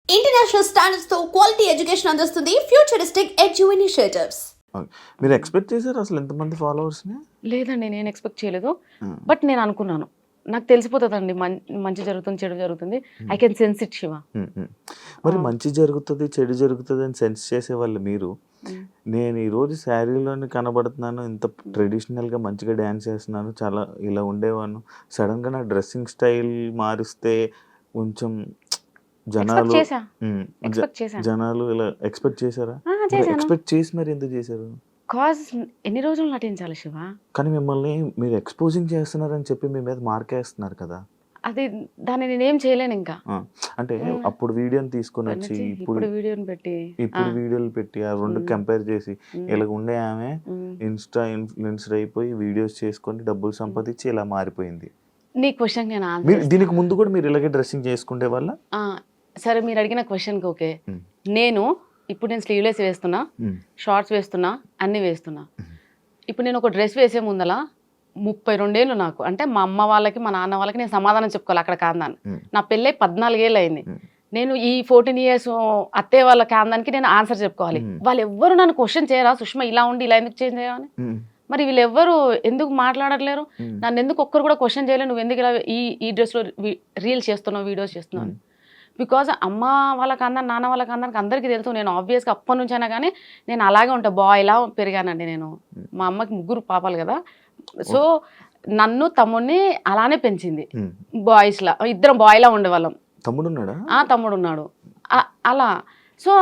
International standards తో quality education అందిస్తుంది futuristic edu initiatives. Okay. మీరు ఎక్స్‌పెక్ట్ చేసారా అసలు ఎంతమంది ఫాలోవర్స్‌ని? లేదండి. నేను ఎక్స్‌పెక్ట్ చేయలేదు. బట్ నేను అనుకున్నాను. నాకు తెలిసిపోతదండి. మంచి జరుగుతుంది, చెడు జరుగుతుంది. I can sense it Shiva. మరి మంచి జరుగుతది, చెడు జరుగుతది అని సెన్స్ చేసేవాళ్ళు మీరు. నేను ఈరోజు శారీలోనే కనబడుతున్నాను, ఇంత ట్రెడిషనల్‌గా మంచిగా డాన్స్ చేస్తున్నాను, చాలా ఇలా ఉండేవాను. సడెన్‌గా నా డ్రెస్సింగ్ స్టైల్ మారిస్తే కొంచెం జనాలు ఎక్స్‌పెక్ట్ చేశా. జనాలు ఇలా ఎక్స్‌పెక్ట్ చేసారా? చేశాను. ఎక్స్‌పెక్ట్ చేసి మరి ఎందుకు చేశారు? కాజ్ ఎన్ని రోజులు నటించాలి శివ? కానీ మిమ్మల్ని మీరు ఎక్స్‌పోజింగ్ చేస్తున్నారని చెప్పి మీ మీద మార్కేస్తున్నారు కదా! అది దాన్ని నేనేం చేయలేను ఇంకా. అంటే అప్పుడు వీడియోని తీసుకొని వచ్చి ఇప్పుడు వీడియోని పెట్టి ఇప్పుడు వీడియోలు పెట్టి ఆ రెండు కంపేర్ చేసి ఇలా ఉండే ఆమె ఇన్స్టా ఇన్ఫ్లుయెన్సర్ అయిపోయి వీడియోస్ చేసుకొని డబ్బులు సంపాదించి ఇలా మారిపోయింది. నీ క్వశ్చన్ నేను ఆన్సర్ దీనికి ముందు కూడా మీరు ఇలాగే డ్రెస్సింగ్ చేసుకునే వాళ్ళ? సరే, మీరు అడిగిన క్వశ్చన్కి ఓకే. నేను స్లీవ్లెస్ వేస్తున్నా, షార్ట్స్ వేస్తున్నా, అన్ని వేస్తున్నా. ఇప్పుడు నేను ఒక డ్రెస్ వేసే ముందల 32 ఏళ్ళు నాకు, అంటే మా అమ్మ వాళ్ళకి మా నాన్న వాళ్ళకి నేను సమాధానం చెప్పుకోవాలి అక్కడ కాందాన్ని. నా పెళ్ళై 14 ఏళ్ళు అయింది. నేను ఈ 14 ఇయర్స్ అత్తయ్య వాళ్ళ కాందానికి నేను ఆన్సర్ చెప్పుకోవాలి. వాళ్ళు ఎవ్వరు నన్ను క్వశ్చన్ చేయరా, సుష్మా ఇలా ఉండి ఇలా ఎందుకు చేంజ్ చేయాలని? మరి వీళ్ళెవ్వరు ఎందుకు మాట్లాడట్లేరు? నన్ను ఎందుకు ఒక్కరు కూడా క్వశ్చన్ చేయలేరు, నువ్వు ఎందుకు ఇలా ఈ డ్రెస్లో రీల్స్ చేస్తున్నావు, వీడియోస్ చేస్తున్నావు అని? బికాజ్ అమ్మ వాళ్ళకి అందరు, నాన్న వాళ్ళకి అందరికి అందరికీ తెలుసు. నేను ఆబ్వియస్గా అప్పటి నుంచి అయినా కానీ నేను అలాగే ఉంటా, బాయ్లా పెరిగానండి నేను. మా అమ్మకి 3 పాపాలు కదా, సో నన్ను తమ్ముడిని అలానే పెంచింది. బాయ్స్లా ఇద్దరం బాయ్లా ఉండేవాళ్ళం. తమ్ముడు ఉన్నాడా? తమ్ముడు ఉన్నాడు. అలా సో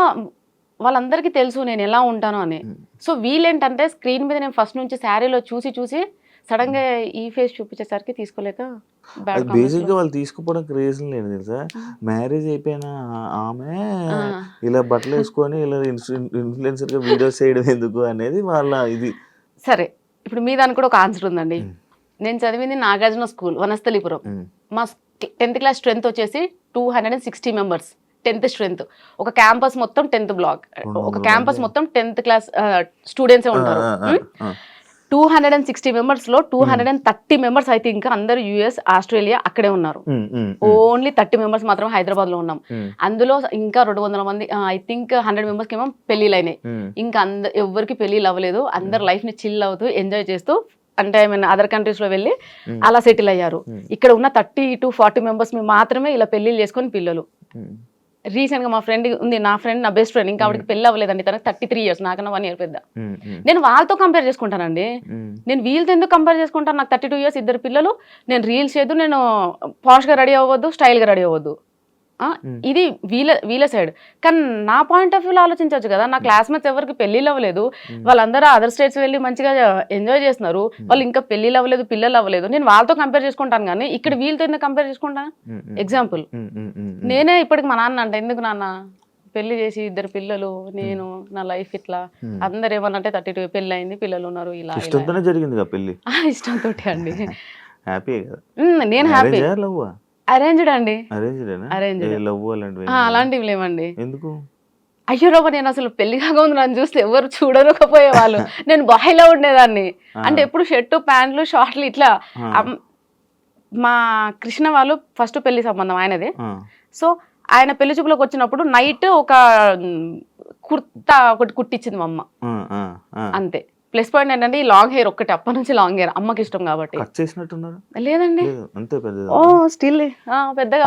వాళ్ళందరికీ తెలుసు నేను ఎలా ఉంటాను అని. సో వీళ్ళేంటంటే స్క్రీన్ మీద నేను ఫస్ట్ నుంచి శారీలో చూసి చూసి సడన్ గా ఈ ఫేస్ చూపించేసరికి తీసుకోలేక బేసిక్ గా వాళ్ళు తీసుకుపోవడానికి రీజన్ లేదు తెలుసా? మ్యారేజ్ అయిపోయిన ఆమె ఇలా బట్టలు వేసుకొని ఇలా ఇన్ఫ్లుయెన్సర్ గా వీడియోస్ చేయడం ఎందుకు అనేది వాళ్ళ ఇది. సరే, ఇప్పుడు మీ దానికి కూడా ఒక ఆన్సర్ ఉందండి. నేను చదివింది నాగార్జున స్కూల్, వనస్థలిపురం. మా 10th క్లాస్ స్ట్రెంత్ వచ్చేసి 260 మెంబర్స్. 10th strength. ఒక క్యాంపస్ మొత్తం 10th బ్లాక్, ఒక క్యాంపస్ మొత్తం 10th క్లాస్ స్టూడెంట్సే ఉంటారు. 260 మెంబర్స్ లో 230 మెంబర్స్ అయితే ఇంకా అందరు యుఎస్, ఆస్ట్రేలియా అక్కడే ఉన్నారు. ఓన్లీ 30 మెంబర్స్ మాత్రం హైదరాబాద్ లో ఉన్నాం. అందులో ఇంకా 200 మంది, ఐ థింక్ 100 మెంబర్స్ కి ఏమో పెళ్లిళ్ళు అయినాయి. ఇంకా ఎవరికి పెళ్లిళ్ళు అవ్వలేదు. అందరు లైఫ్ ని చిల్ అవుతూ ఎంజాయ్ చేస్తూ, అంటే ఐ మీన్ అదర్ కంట్రీస్ లో వెళ్ళి అలా సెటిల్ అయ్యారు. ఇక్కడ ఉన్న 30 to 40 మెంబర్స్ మాత్రమే ఇలా పెళ్లిళ్ళు చేసుకొని పిల్లలు. రీసెంట్ గా మా ఫ్రెండ్ ఉంది, నా ఫ్రెండ్, నా బెస్ట్ ఫ్రెండ్, ఇంకా ఆవిడకి పెళ్లి అవ్వలేదండి. తనకు 33 ఇయర్స్, నాకన్నా 1 year పెద్ద. నేను వాళ్ళతో కంపేర్ చేసుకుంటానండి. నేను వీళ్ళతో ఎందుకు కంపేర్ చేసుకుంటాను? నాకు 32 ఇయర్స్, 2 పిల్లలు. నేను రీల్స్ చేయదు, నేను పాష్ గా రెడీ అవ్వద్దు, స్టైల్ గా రెడీ అవ్వద్దు. ఇది వీళ్ళ సైడ్. కానీ నా పాయింట్ ఆఫ్ వ్యూలో ఆలోచించవచ్చు కదా. నా క్లాస్మేట్స్ ఎవరికి పెళ్లిళ్ళు అవ్వలేదు, వాళ్ళందరూ అదర్ స్టేట్స్ వెళ్ళి మంచిగా ఎంజాయ్ చేస్తున్నారు. వాళ్ళు ఇంకా పెళ్లిళ్ళు అవ్వలేదు, పిల్లలు అవ్వలేదు. నేను వాళ్ళతో కంపేర్ చేసుకుంటాను, కానీ ఇక్కడ వీళ్ళతో ఎందుకు కంపేర్ చేసుకుంటాను? ఎగ్జాంపుల్, నేనే ఇప్పటికి మా నాన్న అంటే, ఎందుకు నాన్న పెళ్లి చేసి 2 పిల్లలు, నేను నా లైఫ్ ఇట్లా, అందరు ఏమన్నంటే 32 పెళ్లి అయింది, పిల్లలు ఉన్నారు, ఇలా జరిగింది పెళ్లి ఇష్టంతో అండి. హ్యాపీ. నేను హ్యాపీ. అరేంజ్డ్ అండి. అలాంటివి లేవండి. ఎందుకు? అయ్యో రాబా, నేను అసలు పెళ్లి కాకముందు నన్ను చూస్తే ఎవరు చూడకపోయేవాళ్ళు. నేను బాయ్లా ఉండేదాన్ని. అంటే ఎప్పుడు షర్టు, ప్యాంట్లు, షార్ట్లు ఇట్లా. మా కృష్ణ వాళ్ళు ఫస్ట్ పెళ్లి సంబంధం ఆయనదే. సో ఆయన పెళ్లి చూపులోకి వచ్చినప్పుడు నైట్ ఒక కుర్తా ఒకటి కుట్టించింది మా అమ్మ, అంతే. ప్లస్ పాయింట్ ఏంటంటే ఈ లాంగ్ హెయిర్ ఒక్కటి, అప్పటి నుంచి లాంగ్ హెయిర్ అమ్మకి ఇష్టం కాబట్టి. లేదండి, ఓ స్టిల్ పెద్దగా.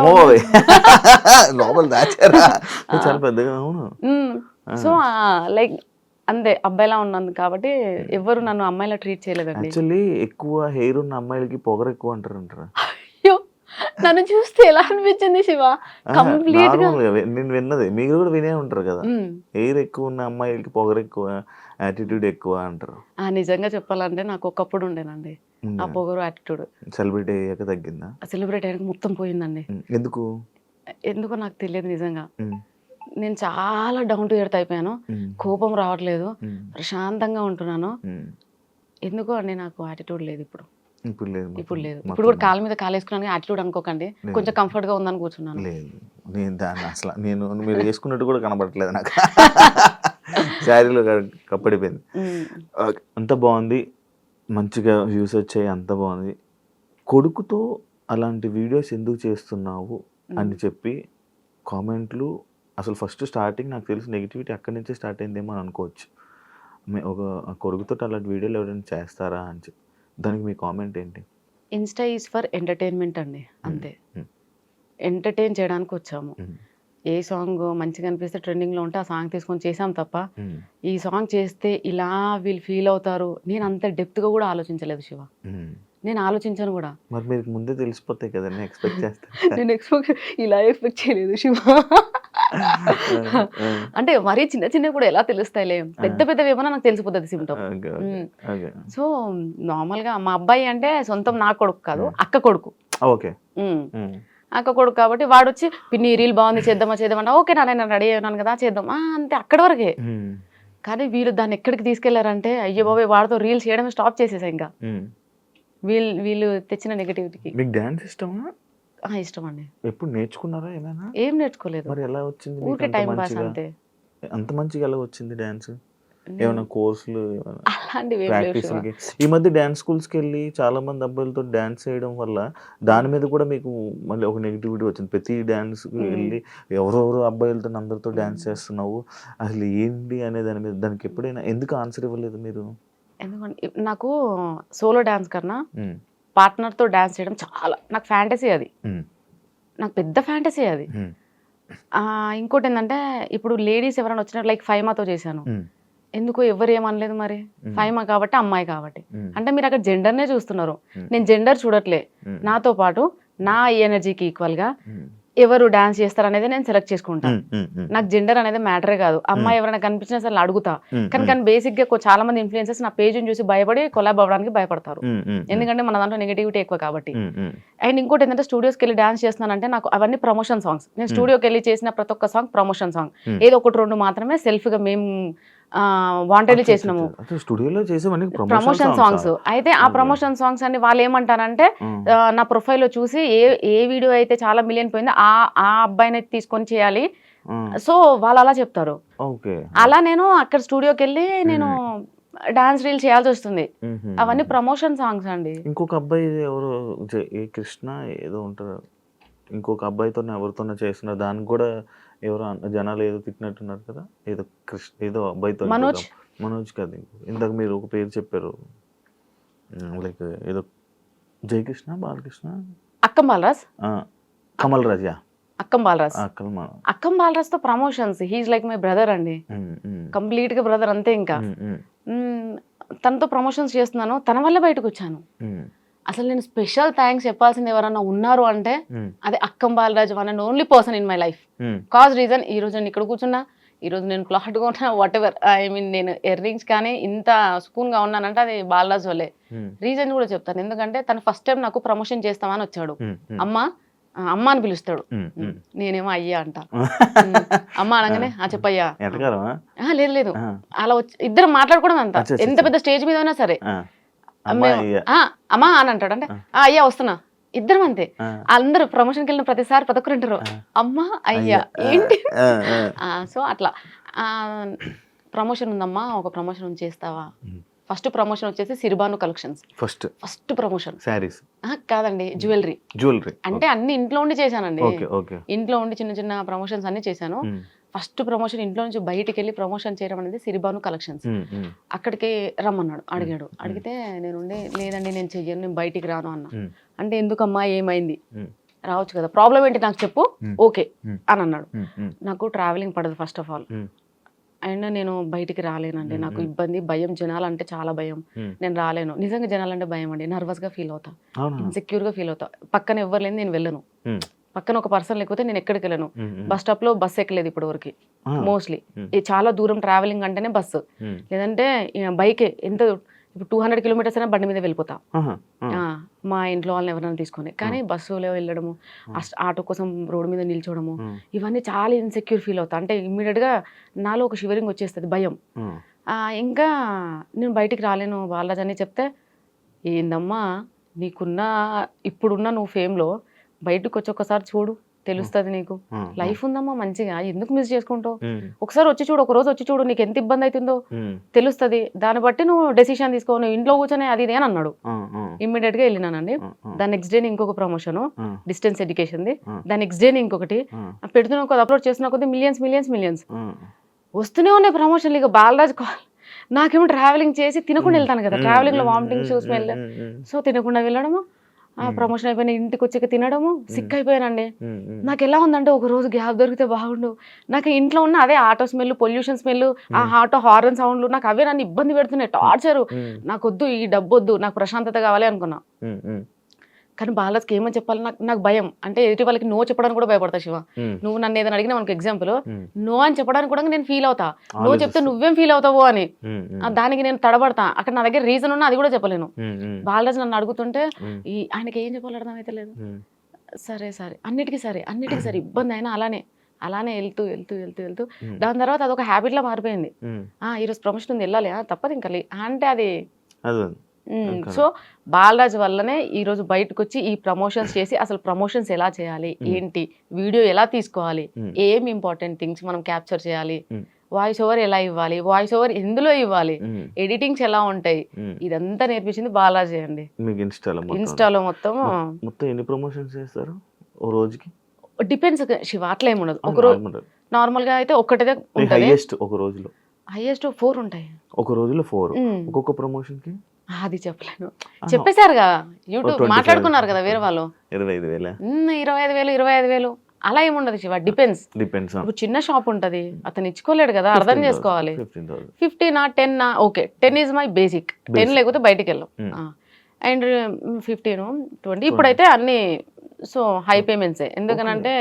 సో లైక్ అంతే, అబ్బాయిలా ఉన్నాను కాబట్టి ఎవరు నన్ను అమ్మాయిలా ట్రీట్ చేయలేదండి. యాక్చువల్లీ ఎక్కువ హెయిర్ ఉన్న అమ్మాయిలకి పొగరు ఎక్కువ అంటారు. అయ్యో, నన్ను చూస్తే ఎలా అనిపించింది శివ? కంప్లీట్ గా నేను విన్నది, మీరు కూడా వినే ఉంటారు కదా, హెయిర్ ఎక్కువ ఉన్న అమ్మాయిలకి పొగరు ఎక్కువ, యాటిట్యూడ్ ఎక్కువ అంటారు. నిజంగా చెప్పాలంటే నాకు ఒకప్పుడు ఉండేనండి ఆ పొగరు, యాటిట్యూడ్. సెలబ్రిటీ అయ్యాక తగ్గిందా? సెలబ్రిటీ అయ్యాక మొత్తం పోయిందండి. ఎందుకో నాకు తెలియదు నిజంగా. నేను చాలా డౌన్ టు ఎర్త్ అయిపోయాను. కోపం రావట్లేదు, ప్రశాంతంగా ఉంటున్నాను. ఎందుకో అండి నాకు యాటిట్యూడ్ లేదు ఇప్పుడు. ఇప్పుడు లేదు. ఇప్పుడు కూడా కాళ్ళ మీద కాలేసుకున్నాను, యాటిట్యూడ్ అనుకోకండి. కొంచెం కంఫర్ట్ గా ఉందని కూర్చున్నాను. నేను దాన్ని అసలు మీరు వేసుకున్నట్టు కూడా కనబడట్లేదు నాకు. శారీలో కప్పడిపోయింది. అంత బాగుంది, మంచిగా వ్యూస్ వచ్చాయి, అంత బాగుంది. కొడుకుతో అలాంటి వీడియోస్ ఎందుకు చేస్తున్నావు అని చెప్పి కామెంట్లు అసలు ఫస్ట్ స్టార్టింగ్ నాకు తెలిసి నెగిటివిటీ అక్కడి నుంచే స్టార్ట్ అయిందేమో అని అనుకోవచ్చు. ఒక కొడుకుతో అలాంటి వీడియోలు ఎవరైనా చేస్తారా అని చెప్పి. దానికి మీ కామెంట్ ఏంటి? ఇన్స్టా ఈజ్ ఫర్ ఎంటర్టైన్మెంట్ అండి, అంతే. Hmm. ఎంటర్టైన్ చేయడానికి వచ్చాము. Hmm. ఏ సాంగ్ మంచిగా అనిపిస్తే ట్రెండింగ్లో ఉంటే ఆ సాంగ్ తీసుకొని చేసాం తప్ప Hmm. ఈ సాంగ్ చేస్తే ఇలా వీళ్ళు ఫీల్ అవుతారు నేను అంత డెప్త్గా కూడా ఆలోచించలేదు శివ. Hmm. నేను ఆలోచించాను కూడా. మరి మీకు ముందే తెలిసిపోతాయి కదండి, ఎక్స్పెక్ట్ చేస్తారు. నేను ఇలా ఎక్స్పెక్ట్ చేయలేదు శివ. అంటే మరీ చిన్న చిన్న కూడా ఎలా తెలుస్తాయిలే, పెద్ద పెద్దవి ఏమన్నా నాకు తెలిసిపోతుంది సిమ్టమ్. సో నార్మల్గా మా అబ్బాయి అంటే సొంతం నా కొడుకు కాదు, అక్క కొడుకు. ఓకే. అక్క కొడుకు కాబట్టి వాడు వచ్చి పిన్ని రీల్ బాగుంది చేద్దామన్నా, ఓకే నేను రెడీ అయినాను కదా చేద్దాం అంతే, అక్కడి వరకే. కానీ వీళ్ళు దాన్ని ఎక్కడికి తీసుకెళ్లారంటే అయ్యో బాబాయ్ వాడితో రీల్స్ చేయడం స్టాప్ చేసేసా. ఇంకా వీళ్ళు తెచ్చిన నెగటివిటీకి. మీకు డాన్స్ ఇష్టమా? ఇష్టం అండి. ఎప్పుడు నేర్చుకున్నారా ఏమైనా? ఏం నేర్చుకోలేదు, మరి ఎలా వచ్చింది ఊరికే టైం పాస్ అంతే. అంత మంచిగా ఎలా వచ్చింది డాన్స్? ఏమైనా కోర్సులు అలాంటివి ప్రాక్టీస్కి? ఈ మధ్య డాన్స్ స్కూల్స్కి వెళ్ళి చాలా మంది అబ్బాయిలతో డాన్స్ చేయడం వల్ల దాని మీద కూడా మీకు మళ్ళీ ఒక నెగిటివిటీ వచ్చింది. ప్రతి డాన్స్కి వెళ్ళి ఎవరెవరు అబ్బాయిలతో అందరితో డాన్స్ చేస్తున్నావు, అసలు ఏంటి అనే దాని మీద దానికి ఎప్పుడైనా ఎందుకు ఆన్సర్ ఇవ్వలేదు మీరు? ఎందుకంటే నాకు సోలో డాన్స్ కన్నా పార్ట్నర్తో డాన్స్ చేయడం చాలా నాకు ఫ్యాంటసీ, అది నాకు పెద్ద ఫ్యాంటసీ అది. ఇంకోటి ఏంటంటే ఇప్పుడు లేడీస్ ఎవరైనా వచ్చినట్టు లైక్ ఫైమాతో చేశాను, ఎందుకు ఎవరు ఏమనలేదు మరి, ఫైమా కాబట్టి అమ్మాయి కాబట్టి. అంటే మీరు అక్కడ జెండర్నే చూస్తున్నారు, నేను జెండర్ చూడట్లే. నాతో పాటు నా ఎనర్జీకి ఈక్వల్గా ఎవరు డాన్స్ చేస్తారు అనేది నేను సెలెక్ట్ చేసుకుంటాను. నాకు జెండర్ అనేది మ్యాటరే కాదు. అమ్మాయి ఎవరైనా కనిపించినా సరే అడుగుతా. కానీ బేసిక్ గా చాలా మంది ఇన్ఫ్లుయెన్సర్స్ నా పేజ్ని చూసి భయపడి కొలాబ్ అవ్వడానికి భయపడతారు, ఎందుకంటే మన దాంట్లో నెగిటివిటీ ఎక్కువ కాబట్టి. అండ్ ఇంకోటి ఏంటంటే స్టూడియోస్కి వెళ్ళి డాన్స్ చేస్తున్నానంటే నాకు అవన్నీ ప్రమోషన్ సాంగ్స్. నేను స్టూడియోకి వెళ్ళి చేసిన ప్రతి ఒక్క సాంగ్ ప్రమోషన్ సాంగ్, ఏదో ఒకటి రెండు మాత్రమే సెల్ఫ్ గా మేము వాంటెడ్లీ చేసినాము ప్రమోషన్ సాంగ్స్. అయితే ఆ ప్రమోషన్ సాంగ్స్ అన్ని వాళ్ళు ఏమంటారంటే నా ప్రొఫైల్లో చూసి ఏ వీడియో అయితే చాలా మిలియన్ పోయిందో ఆ అబ్బాయిని తీసుకొని చేయాలి, సో వాళ్ళు అలా చెప్తారు. అలా నేను అక్కడ స్టూడియోకి వెళ్ళి నేను డాన్స్ రీల్ చేయాల్సి వస్తుంది. అవన్నీ ప్రమోషన్ సాంగ్స్ అండి. ఇంకొక అబ్బాయి ఎవరు కృష్ణ ఏదో ఉంటారు, ఇంకొక అబ్బాయితో ఎవరితోనో చేస్తున్నారు, దానికి కూడా ఎవరో జనాలు ఏదో తిట్టినట్టున్నారు కదా, ఏదో ఏదో అబ్బాయితో. మనోజ్ కాదు, ఇందాక మీరు ఒక పేరు చెప్పారు, లైక్ ఏదో జయకృష్ణ బాలకృష్ణ అక్కం బాలరాజ్ కమల్ రాజ్ అక్కం బాలరాజ్ తో promotions. He's like my brother అండి, కంప్లీట్ గా బ్రదర్ అంతే. ఇంకా తనతో ప్రమోషన్స్ చేస్తున్నాను, తన వల్ల బయటకు వచ్చాను. అసలు నేను స్పెషల్ థ్యాంక్స్ చెప్పాల్సింది ఎవరన్నా ఉన్నారు అంటే అదే అక్కం Balaraj, one and only person in my life. Cause reason ఈ రోజు నేను ఇక్కడ కూర్చున్నా, ఈ రోజు నేను ప్లాట్గా ఉన్నా, వాట్ ఎవర్ ఐ మీన్ నేను ఇయర్ రింగ్స్ కానీ ఇంత స్పూన్ గా ఉన్నానంటే అది బాలరాజ్ వల్లే. రీజన్ కూడా చెప్తాను, ఎందుకంటే తను ఫస్ట్ టైం నాకు ప్రమోషన్ చేస్తామని వచ్చాడు. అమ్మ అని పిలుస్తాడు, నేనేమో అయ్యా అంట. అమ్మ అనగానే చెప్పయ్యా, లేదు అలా వచ్చి ఇద్దరు మాట్లాడుకోవడం అంతా. ఎంత పెద్ద స్టేజ్ మీద అయినా సరే అమ్మా అని అంటాడు, అంటే అయ్యా వస్తున్నా, ఇద్దరం అంతే. అందరూ ప్రమోషన్కి వెళ్ళిన ప్రతిసారి ప్రతి ఒక్కరు అంటారు అమ్మా అయ్యా ఏంటి. సో అట్లా ప్రమోషన్ ఉందమ్మా, ఒక ప్రమోషన్ చేస్తావా. ఫస్ట్ ప్రమోషన్ వచ్చేసి సిరిబాను కలెక్షన్స్, ఫస్ట్ ప్రమోషన్. సారీస్ కాదండి, జ్యువెలరీ. అంటే అన్ని ఇంట్లో ఉండి చేశానండి, ఇంట్లో ఉండి చిన్న చిన్న ప్రమోషన్స్ అన్ని చేశాను. ఫస్ట్ ప్రమోషన్ ఇంట్లో నుంచి బయటికి వెళ్ళి ప్రమోషన్ చేయడం అనేది సిరిబాను కలెక్షన్స్. అక్కడికి రమ్మన్నాడు, అడిగితే నేను లేదండి నేను చెయ్యను, నేను బయటికి రాను అన్నా. అంటే ఎందుకమ్మా ఏమైంది, రావచ్చు కదా, ప్రాబ్లం ఏంటి నాకు చెప్పు, ఓకే అని అన్నాడు. నాకు ట్రావెలింగ్ పడదు ఫస్ట్ ఆఫ్ ఆల్, అండ్ నేను బయటికి రాలేనండి, నాకు ఇబ్బంది, భయం, జనాలు అంటే చాలా భయం, నేను రాలేను. నిజంగా జనాలంటే భయం అండి, నర్వస్ గా ఫీల్ అవుతా, ఇన్సెక్యూర్ గా ఫీల్ అవుతా. పక్కన ఎవరు లేని నేను వెళ్ళను, పక్కన ఒక పర్సన్ లేకపోతే నేను ఎక్కడికి వెళ్ళను. బస్ స్టాప్ లో బస్సు ఎక్కలేదు ఇప్పటి వరకు మోస్ట్లీ. చాలా దూరం ట్రావెలింగ్ అంటేనే బస్సు, లేదంటే బైక్. ఎంత ఇప్పుడు 200 కిలోమీటర్స్ అయినా బండి మీద వెళ్ళిపోతా, మా ఇంట్లో వాళ్ళని ఎవరైనా తీసుకొని. కానీ బస్సులో వెళ్ళడము, ఆటో కోసం రోడ్డు మీద నిల్చోవడము, ఇవన్నీ చాలా ఇన్సెక్యూర్ ఫీల్ అవుతా. అంటే ఇమ్మీడియట్ గా నాలో ఒక షివరింగ్ వచ్చేస్తుంది, భయం. ఇంకా నేను బయటికి రాలేను బాలరాజ్ అని చెప్తే, ఏందమ్మా నీకున్న ఇప్పుడున్న నువ్వు ఫేమ్లో బయటకు వచ్చి ఒకసారి చూడు, తెలుస్తుంది నీకు. లైఫ్ ఉందమ్మా మంచిగా, ఎందుకు మిస్ చేసుకుంటావు? ఒకసారి వచ్చి చూడు, ఒక రోజు వచ్చి చూడు, నీకు ఎంత ఇబ్బంది అవుతుందో తెలుస్తుంది. దాన్ని బట్టి నువ్వు డెసిషన్ తీసుకో. నువ్వు ఇంట్లో కూర్చొని అది ఇది అని అన్నాడు. ఇమ్మీడియట్ గా వెళ్ళినానండి. దాని నెక్స్ట్ డే ఇంకొక ప్రమోషన్ డిస్టెన్స్ ఎడ్యుకేషన్ ది. దాని నెక్స్ట్ డే ఇంకొకటి పెడుతున్నా కొద్ది అప్లోడ్ చేస్తున్నా కొద్ది మిలియన్స్ వస్తూనే ఉన్నాయి ప్రమోషన్లు. ఇక బాలరాజ్ నాకేమో ట్రావెలింగ్ చేసి తినకుండా వెళ్తాను కదా, ట్రావెలింగ్ లో వామిటింగ్ స్మెల్, సో తినకుండా వెళ్ళడము, ఆ ప్రమోషన్ అయిపోయిన ఇంటికి వచ్చి తినడము, సిక్ అయిపోయానండి. నాకు ఎలా ఉందంటే ఒక రోజు గ్యాప్ దొరికితే బాగుండు. నాకు ఇంట్లో ఉన్న అదే ఆటో స్మెల్, పొల్యూషన్ స్మెల్, ఆ ఆటో హార్న్ సౌండ్లు నాకు అవే నన్ను ఇబ్బంది పెడుతున్నాయి, టార్చరు. నాకు వద్దు, ఈ డబ్బు వద్దు, నాకు ప్రశాంతత కావాలి అనుకున్నా. కానీ బాలరాజ్కి ఏమని చెప్పాలి నాకు భయం. అంటే ఎదుటి వాళ్ళకి నో చెప్పడానికి కూడా భయపడతా శివ. నువ్వు నన్ను ఏదైనా అడిగినా మనకు ఎగ్జాంపుల్ నో అని చెప్పడానికి కూడా నేను ఫీల్ అవుతా. నో చెప్తే నువ్వేం ఫీల్ అవుతావు అని దానికి నేను తడబడతా. అక్కడ నా దగ్గర రీజన్ ఉన్నా అది కూడా చెప్పలేను. బాలరాజ్ నన్ను అడుగుతుంటే ఆయనకి ఏం చెప్పాలి అర్థమైతే లేదు. సరే అన్నిటికీ సరే ఇబ్బంది అయినా అలానే వెళ్తూ దాని తర్వాత అదొక హ్యాబిట్ లా మారిపోయింది. ఈరోజు ప్రమోషన్ ఉంది, వెళ్ళాలి, తప్పదు ఇంకా అంటే అది. సో బాలరాజ్ వల్లనే ఈరోజు బయటకు వచ్చి ఈ ప్రమోషన్స్ చేసి అసలు ప్రమోషన్స్ ఎలా చేయాలి, ఏంటి, వీడియో ఎలా తీసుకోవాలి, ఏం ఇంపార్టెంట్ థింగ్స్ మనం క్యాప్చర్ చేయాలి, వాయిస్ ఓవర్ ఎలా ఇవ్వాలి, వాయిస్ ఓవర్ ఎందులో ఇవ్వాలి, ఎడిటింగ్స్ ఎలా ఉంటాయి, ఇదంతా నేర్పించింది బాలాజీ అండి. ఇన్స్టాలో మొత్తం ఎన్ని ప్రమోషన్స్ చేస్తారు ఓ రోజుకి? డిపెండ్స్ శివ, అట్లా ఏమి ఉండదు. ఒక రోజు నార్మల్ గా అయితే ఒక్కటే ఉంటుంది. ఒక రోజులో హైయెస్ట్ 4 ఉంటాయి. ఒక రోజులో 4. ఒక్కొక్క ప్రమోషన్ కి అది చెప్పలేను, చెప్పేశారుగా, యూట్యూబ్ మాట్లాడుకున్నారు కదా వేరే వాళ్ళు. 25,000 అలా ఏముండదు శివ, డిపెండ్స్. ఇప్పుడు చిన్న షాప్ ఉంటది, అతను ఇచ్చుకోలేడు కదా, అర్థం చేసుకోవాలి. 15 10 ఓకే, 10 ఈజ్ మై బేసిక్. 10 లేకపోతే బయటికి వెళ్ళాం. అండ్ 15 20 ఇప్పుడైతే అన్ని సో హై పేమెంట్సే. ఎందుకనంటే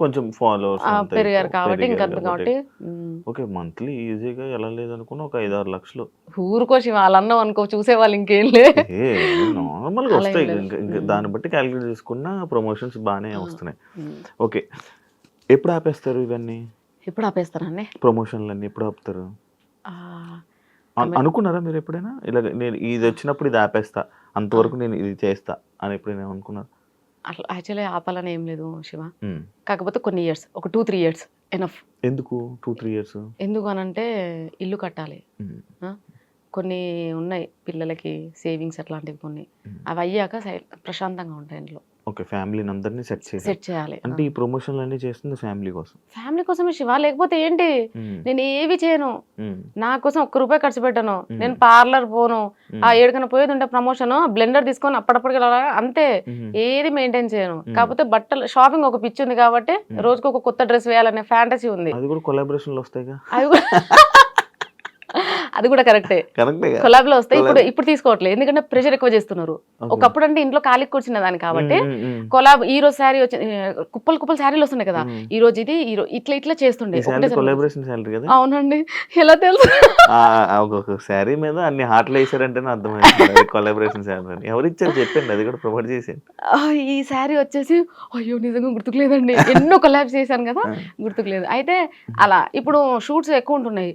కొంచెం ఫాలోవర్స్ పెరిగారు కాబట్టి ఇంకా కాబట్టి. ఓకే, మంత్లీ ఈజీగా ఎలా లేదనుకున్నా ఒక 5-6 లక్షలు ఊరుకోసి వాళ్ళు అన్నాం అనుకో చూసేవాళ్ళు ఇంకేం లేదు, నార్మల్ గా వస్తాయి. ఇంకా దాన్ని బట్టి క్యాలిక్యులేట్ చేసుకున్న ప్రమోషన్స్ బాగానే వస్తున్నాయి. ఓకే, ఎప్పుడు ఆపేస్తారు ఇవన్నీ? ఎప్పుడు ఆపేస్తారండి ప్రమోషన్లు అన్ని ఎప్పుడు ఆపుతారు అనుకున్నారా మీరు ఎప్పుడైనా? ఇలా నేను ఇది వచ్చినప్పుడు ఇది ఆపేస్తా, అంతవరకు నేను ఇది చేస్తా అని ఎప్పుడైనా అనుకున్నారు? అట్లా యాక్చువల్లీ ఆపాలని ఏం లేదు శివ, కాకపోతే కొన్ని ఇయర్స్, ఒక 2-3 ఇయర్స్ ఎనఫ్. ఎందుకు 2-3 ఇయర్స్? ఎందుకు అనంటే ఇల్లు కట్టాలి, కొన్ని ఉన్నాయి పిల్లలకి సేవింగ్స్ అట్లాంటివి కొన్ని, అవి అయ్యాక ప్రశాంతంగా ఉంటాయి ఇంట్లో. ఓకే, ఫ్యామిలీని అందరినీ సెట్ చేయాలి. అంటే ఈ ప్రమోషన్లు అన్నీ చేస్తుంది ఫ్యామిలీ కోసమే శివ, లేకపోతే ఏంటి, నేను ఏవి చేయను, నా కోసం ₹1 ఖర్చు పెట్టను, నేను పార్లర్ పోను, ఆ ఏడుకన్నా పోయేది ఉంటే ప్రమోషన్ బ్లెండర్ తీసుకొని అప్పటికి అంతే, ఏది మెయింటైన్ చేయను. కాకపోతే బట్టలు షాపింగ్ ఒక పిచ్చి ఉంది కాబట్టి రోజుకు ఒక కొత్త డ్రెస్ వేయాలనే ఫ్యాంటసీ ఉంది. అది కూడా కొలాబరేషన్లు వస్తాయిగా, అది కూడా కరెక్టే, కొలాబ్ లో వస్తాయి. ఇప్పుడు తీసుకోవట్లేదు, ఎందుకంటే ప్రెషర్ ఎక్కువ చేస్తున్నారు. ఒకప్పుడు అంటే ఇంట్లో ఖాళీ కూర్చున్న దాన్ని కాబట్టి కొలాబ్, ఈ రోజు శారీ వచ్చి కుప్పలు శారీలు వస్తున్నాయి కదా, ఈ రోజు ఇది ఇట్లా చేస్తుండే. అవునండి, ఎలా తెలుసు? శారీ మీద అన్ని హార్ట్లు వేసారంటే అర్థమైంది కొలాబరేషన్ శారీ. ఎవరిచ్చారు చెప్పండి, అది కూడా ప్రమోట్ చేసేది. ఈ శారీ వచ్చేసి అయ్యో నిజంగా గుర్తుకులేదండి, ఎన్నో కొలాబ్స్ చేశాను కదా, గుర్తుకులేదు. అయితే అలా ఇప్పుడు షూట్స్ ఎక్కువ ఉంటున్నాయి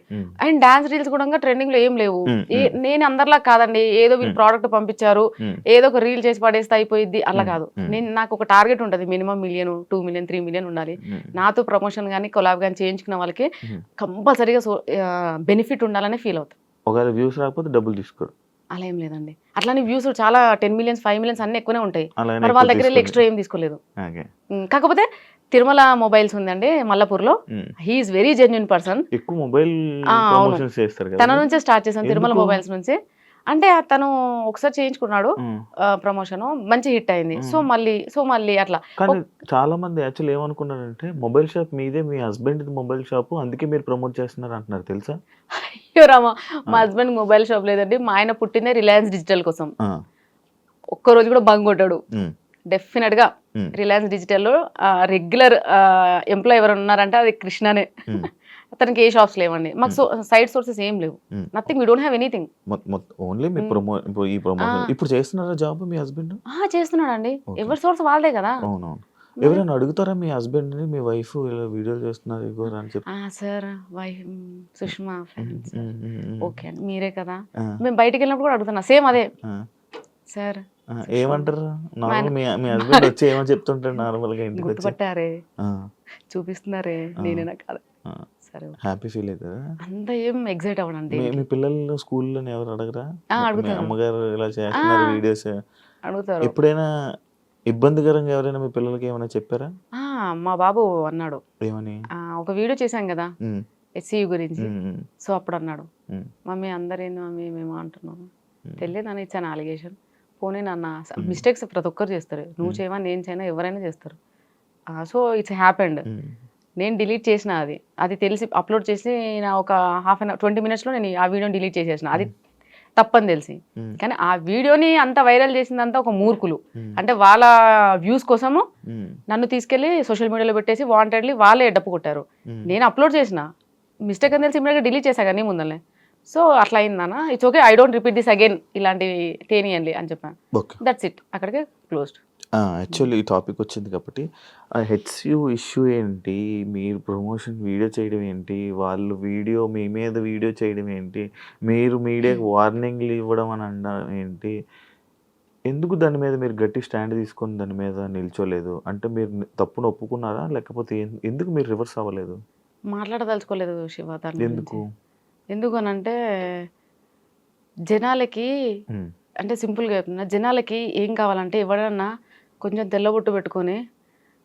అండ్ డాన్స్ రీల్స్ కూడా ట్రెండింగ్ లో ఏం లేవు. నేను అందరిలా కాదండి, ఏదో వీళ్ళు ప్రోడక్ట్ పంపించారు ఏదో ఒక రీల్ చేసి పడేస్తే అయిపోయింది అలా కాదు. నాకు ఒక టార్గెట్ ఉంటుంది, మినిమం 1 million 2 million 3 million ఉండాలి. నాతో ప్రమోషన్ కానీ కొలాబ్ కానీ చేయించుకున్న వాళ్ళకి కంపల్సరీగా బెనిఫిట్ ఉండాలని ఫీల్ అవుతాం. ఒకవేళ వ్యూస్ రాకపోతే డబ్బులు తీసుకోరు, అలా ఏం లేదండి. అట్లానే వ్యూస్ చాలా 10 millions 5 millions అన్ని ఎక్కువనే ఉంటాయి, మరి వాళ్ళ దగ్గర ఎక్స్ట్రా ఏం తీసుకోలేదు. కాకపోతే తిరుమల మొబైల్స్ ఉందండి మల్లపూర్లో, హీఈస్ వెరీ జెన్యున్ పర్సన్. ఎక్కువ మొబైల్ ప్రమోషన్స్ చేస్తారు కదా, తన నుంచే స్టార్ట్ చేశాను తిరుమల మొబైల్స్ నుంచి. అంటే తను ఒకసారి చేయించుకున్నాడు ప్రమోషన్, మంచి హిట్ అయింది. సో మళ్ళీ అట్లా. కానీ చాలా మంది యాక్చువల్ ఏమనుకున్నారంటే మొబైల్ షాప్ మీదే, మీ హస్బెండ్ మొబైల్ షాప్, అందుకే మీరు ప్రమోట్ చేస్తున్నారు అంటున్నారు, తెలుసా? అయ్యో రామా, మా హస్బెండ్ మొబైల్ షాప్ లేదండి, మా ఆయన పుట్టిందే రిలయన్స్ డిజిటల్ కోసం. ఒక్కరోజు కూడా బంగ్ కొట్టాడు. డెఫినెట్ గా రిలయన్స్ డిజిటల్ లో రెగ్యులర్ ఎంప్లాయ్ ఎవరు ఉన్నారంటే అది కృష్ణనే. అతనికి ఏ షాప్స్ లేవండి, మాకు సైడ్ సోర్సెస్ ఏం లేవు, nothing, we don't have anything. Only మీ ఈ ప్రమోషన్. ఇప్పుడు చేస్తున్నారా జాబ్ మీ హస్బెండ్? చేస్తున్నాడు అండి, ఎవరి సోర్స్ వాళ్ళదే కదా. అవునవును. ఎవరైనా అడుగుతారా మీ హస్బెండ్ ని, మీ వైఫ్ ఇలా వీడియోలు చేస్తున్నారు ఇగో అని చెప్పి? Sir wife Sushma friends okay అండి మీరే కదా, మేము బయటికి వెళ్ళినప్పుడు కూడా అడుగుతున్నా సేమ్ అదే, సార్ ఏమంటారు నార్మల్ మీ హస్బెండ్ వచ్చి ఏమని చెప్తుంటారు నార్మల్ గా ఇంటికి వచ్చి గుర్తుపట్టారే, చూపిస్తున్నారే, నేనేనా కాదు. సరే హ్యాపీ ఫీల్ అవుతుందా? అంత ఏం ఎగ్జైట్ అవ్వడండి. మీ పిల్లలు స్కూల్లో ఎవరు అడగరా మీ అడుగుతారు, అమ్మగారు ఇలా చేస్తున్నారు వీడియోస్? అడుగుతారు. ఎప్పుడైనా ఇబ్బందికరంగా ఎవరైనా మీ పిల్లలకి ఏమైనా చెప్పారా? మా బాబు అన్నాడు, ఏమని? ఒక వీడియో చేశాం కదా ఉమ్, HCU గురించి. ఉమ్, సో అప్పుడు అన్నాడు, ఉమ్, మమ్మీ అందరేంది మమ్మీ మేము అంటున్నాను. ఉమ్, తెలియదని ఇచ్చాను అలిగేషన్. పోనీ నాన్న, మిస్టేక్స్ ప్రతి ఒక్కరు చేస్తారు, నువ్వు చేయవా నేను చేయనా ఎవరైనా చేస్తారు. So it's happened. ఉమ్, నేను డిలీట్ చేసిన అది తెలిసి అప్లోడ్ చేసి నా ఒక హాఫ్ అన్ అవర్ 20 minutesలో నేను ఆ వీడియోని డిలీట్ చేసేసిన. అది తప్పని తెలిసి. ఉమ్, కానీ ఆ వీడియోని అంత వైరల్ చేసిందంతా ఒక మూర్ఖులు. ఉమ్, అంటే వాళ్ళ వ్యూస్ కోసము ఉమ్, నన్ను తీసుకెళ్లి సోషల్ మీడియాలో పెట్టేసి వాంటెడ్లీ వాళ్ళే డప్పు కొట్టారు. ఉమ్. నేను అప్లోడ్ చేసిన, మిస్టేక్ అని తెలిసి ఇమ్మీడియట్గా డిలీట్ చేశా కానీ ముందరనే. సో అట్లా అయిందన్న, it's okay, I don't repeat this again, ఇలాంటివి తేనియండి అని చెప్పాను. ఓకే. దట్స్ ఇట్, అక్కడికే క్లోజ్డ్. యాక్చువల్లీ ఈ టాపిక్ వచ్చింది కాబట్టి HCU ఇష్యూ ఏంటి, మీరు ప్రమోషన్ వీడియో చేయడం ఏంటి, వాళ్ళు వీడియో మీ మీద వీడియో చేయడం ఏంటి, మీరు మీడియాకి వార్నింగ్లు ఇవ్వడం అని అనడం ఏంటి, ఎందుకు దాని మీద మీరు గట్టి స్టాండ్ తీసుకొని దాని మీద నిల్చోలేదు? అంటే మీరు తప్పును ఒప్పుకున్నారా, లేకపోతే ఎందుకు మీరు రివర్స్ అవ్వలేదు? మాట్లాడదలుచుకోలేదు శివ దాని ఎందుకు? గురించి. ఎందుకు అని అంటే జనాలకి, ఉమ్, అంటే సింపుల్గా చెప్తున్నా, జనాలకి ఏం కావాలంటే ఎవడన్నా కొంచెం తెల్లబొట్టు పెట్టుకొని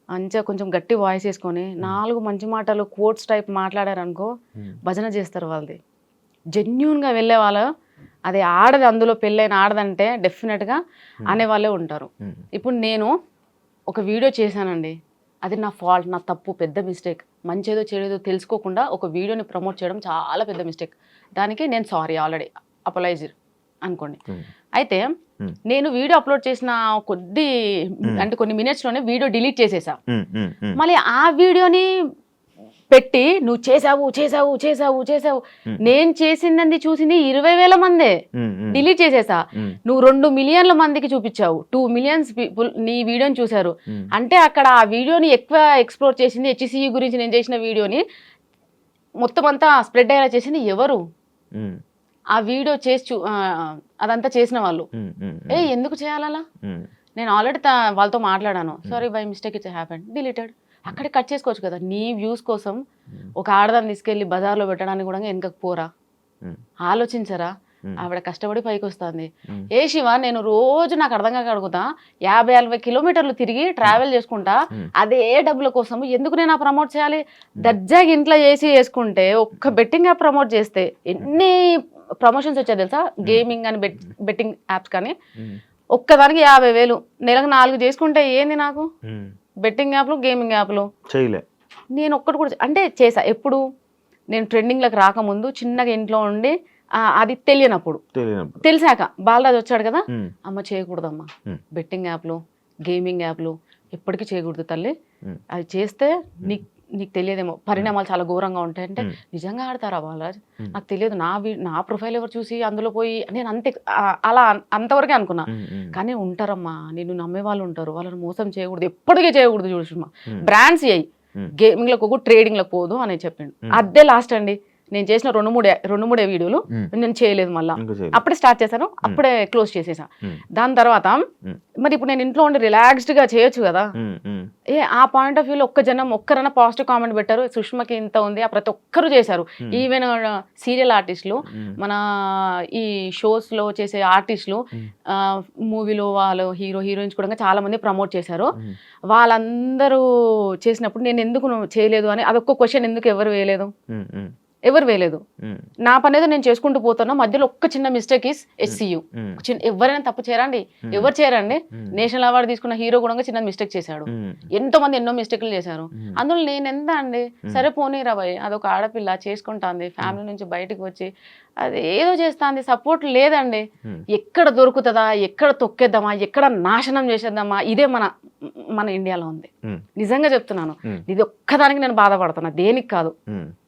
మంచిగా కొంచెం గట్టి వాయిస్ వేసుకొని 4 మంచి మాటలు కోట్స్ టైప్ మాట్లాడారనుకో ఉమ్, భజన చేస్తారు వాళ్ళది. జెన్యున్గా వెళ్ళే వాళ్ళు, అది ఆడది, అందులో పెళ్ళైన ఆడదంటే డెఫినెట్గా అనేవాళ్ళే ఉంటారు. ఉమ్, ఇప్పుడు నేను ఒక వీడియో చేశానండి, అది నా ఫాల్ట్, నా తప్పు, పెద్ద మిస్టేక్. మంచిదో చెడేదో తెలుసుకోకుండా ఒక వీడియోని ప్రమోట్ చేయడం చాలా పెద్ద మిస్టేక్. దానికి నేను సారీ ఆల్రెడీ అపలైజ్ అనుకోండి. ఉమ్, అయితే నేను వీడియో అప్లోడ్ చేసిన అంటే కొన్ని మినిట్స్లోనే వీడియో డిలీట్ చేసేసా. ఉమ్, ఉమ్, ఉమ్, మళ్ళీ ఆ వీడియోని పెట్టి నువ్వు చేసావు చేసావు చేసావు చేసావు, నేను చేసింది చూసింది 20,000 మందే, ఉమ్, ఉమ్, డిలీట్ చేసేసా. ఉమ్, నువ్వు 2 మిలియన్ల మందికి చూపించావు, 2 మిలియన్స్ పీపుల్ నీ వీడియోని చూశారు. ఉమ్, అంటే అక్కడ ఆ వీడియోని ఎక్కువ ఎక్స్ప్లోర్ చేసింది, HCU గురించి నేను చేసిన వీడియోని మొత్తం అంతా స్ప్రెడ్ అయ్యేలా చేసింది ఎవరు? ఉమ్, ఆ వీడియో చేసి అదంతా చేసిన వాళ్ళు. ఉమ్, ఉమ్, ఎందుకు చేయాలలా? ఉమ్, నేను ఆల్రెడీ వాళ్ళతో మాట్లాడాను, sorry by mistake it's happen, deleted. అక్కడే కట్ చేసుకోవచ్చు కదా. నీ వ్యూస్ కోసం ఒక ఆడదాన్ని తీసుకెళ్ళి బజార్లో పెట్టడానికి కూడా వెనకకు పోరా? ఉమ్, ఆలోచించరా? ఆవిడ కష్టపడి పైకి వస్తుంది. ఉమ్, ఏ శివ, నేను రోజు నాకు అర్థం కాక అడుగుతా, 50-60 కిలోమీటర్లు తిరిగి ట్రావెల్ చేసుకుంటా, అదే డబ్బుల కోసం ఎందుకు నేను ఆ ప్రమోట్ చేయాలి? దర్జాగా ఇంట్లో వేసుకుంటే, ఒక్క బెట్టింగ్ యాప్ ప్రమోట్ చేస్తే ఎన్ని ప్రమోషన్స్ వచ్చాయి తెలుసా? గేమింగ్ అని బెట్టింగ్ యాప్స్ కానీ ఉమ్, ఒక్కదానికి 50,000, నెలకు 4 చేసుకుంటే ఏంది నాకు? ఉమ్, బెట్టింగ్ యాప్లు, గేమింగ్ యాప్లు చేయలే. నేను ఒక్కటి కూడా అంటే చేసా. ఎప్పుడు నేను ట్రెండింగ్లకు రాకముందు చిన్నగా ఇంట్లో ఉండి, అది తెలియనప్పుడు. తెలియనప్పుడు. తెలిసాక బాలరాజు వచ్చాడు కదా, ఉమ్, అమ్మ చేయకూడదమ్మా ఉమ్, బెట్టింగ్ యాప్లు, గేమింగ్ యాప్లు ఎప్పటికీ చేయకూడదు తల్లి. ఉమ్, అది చేస్తే నీకు తెలియదేమో, పరిణామాలు చాలా ఘోరంగా ఉంటాయి. అంటే నిజంగా ఆడతారా బాలరాజ్? నాకు తెలియదు, నా ప్రొఫైల్ ఎవరు చూసి అందులో పోయి, నేను అలా అంతవరకే అనుకున్నా. ఉమ్, ఉమ్, కానీ ఉంటారమ్మా, నిన్ను నమ్మే వాళ్ళు ఉంటారు, వాళ్ళని మోసం చేయకూడదు, ఎప్పటికీ చేయకూడదు. చూడమ్మా, బ్రాండ్స్ అయ్యి గేమింగ్లకు పోకు, ట్రేడింగ్లకు పోదు అని చెప్పిండు. అదే లాస్ట్ అండి. నేను చేసిన 2-3 వీడియోలు నేను చేయలేదు, మళ్ళీ అప్పుడే స్టార్ట్ చేశాను, అప్పుడే క్లోజ్ చేసేసా. దాని తర్వాత మరి ఇప్పుడు నేను ఇంట్లో ఉండి రిలాక్స్డ్గా చేయొచ్చు కదా. ఆ పాయింట్ ఆఫ్ వ్యూలో ఒక్కరన్నా పాజిటివ్ కామెంట్ పెట్టారు, సుష్మకి ఇంత ఉంది, ఆ ప్రతి ఒక్కరు చేశారు. ఈవెన్ సీరియల్ ఆర్టిస్టులు, మన ఈ షోస్లో చేసే ఆర్టిస్టులు, మూవీలో వాళ్ళు హీరో హీరోయిన్స్ కూడా చాలా మంది ప్రమోట్ చేశారు. వాళ్ళందరూ చేసినప్పుడు నేను ఎందుకు చేయలేదు అని అదొక్క క్వశ్చన్ ఎందుకు ఎవరు వేయలేదు. నా పని ఏదో నేను చేసుకుంటూ పోతున్నా, మధ్యలో ఒక్క చిన్న మిస్టేక్ ఇస్ HCU. ఎవరైనా తప్పు చేయరండి, ఎవరు చేయరండి. నేషనల్ అవార్డు తీసుకున్న హీరో కూడా చిన్న మిస్టేక్ చేశాడు, ఎంతో మంది ఎన్నో మిస్టేక్లు చేశారు. అందులో నేను ఎంత అండి, సరే పోనీరా భయ్, అదొక ఆడపిల్ల చేసుకుంటాంది, ఫ్యామిలీ నుంచి బయటకు వచ్చి అది ఏదో చేస్తాంది, సపోర్ట్ లేదండి. ఎక్కడ దొరుకుతుందా, ఎక్కడ తొక్కేద్దామా, ఎక్కడ నాశనం చేసేద్దామా, ఇదే మన ఇండియాలో ఉంది. నిజంగా చెప్తున్నాను, ఇది ఒక్కదానికి నేను బాధపడుతున్నా, దేనికి కాదు.